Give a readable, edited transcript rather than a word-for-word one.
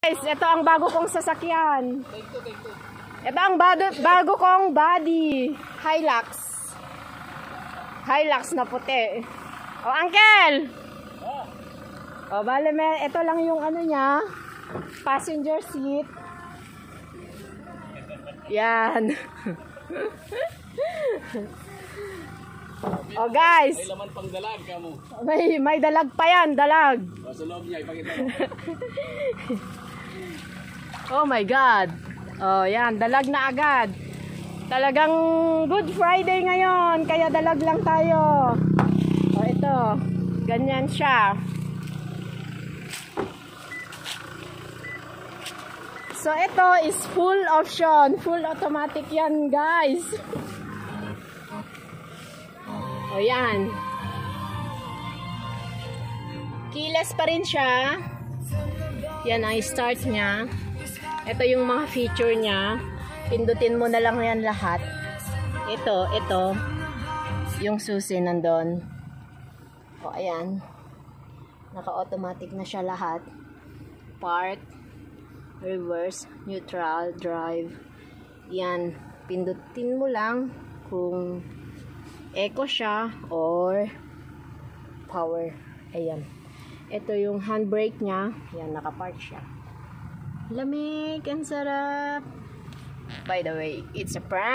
Guys, ito ang bago kong sasakyan. Ito ang bago kong body. Hilux. Hilux na puti. Oh, Uncle! Oh, bale, ito lang yung ano niya. Passenger seat. Yan. Oh, guys. May laman pang dalag ka mo. May dalag pa yan, dalag. O, sa loob niya, ipakita mo. Oh my God. Oh, yan, dalag na agad. Talagang Good Friday ngayon, kaya dalag lang tayo. Oh, ito. Ganyan siya. So, ito is full option. Full automatic yan, guys. O, yan. Keyless pa rin siya. Yan ang start niya. Ito yung mga feature niya. Pindutin mo na lang yan lahat. Ito. Yung susi nandun. O, ayan. Naka-automatic na siya lahat. Park, reverse, neutral, drive. Yan. Pindutin mo lang kung eco siya or power. Ayan. Ito yung handbrake niya. Yan, nakapark siya. Lamig, ang sarap. By the way, it's a prank.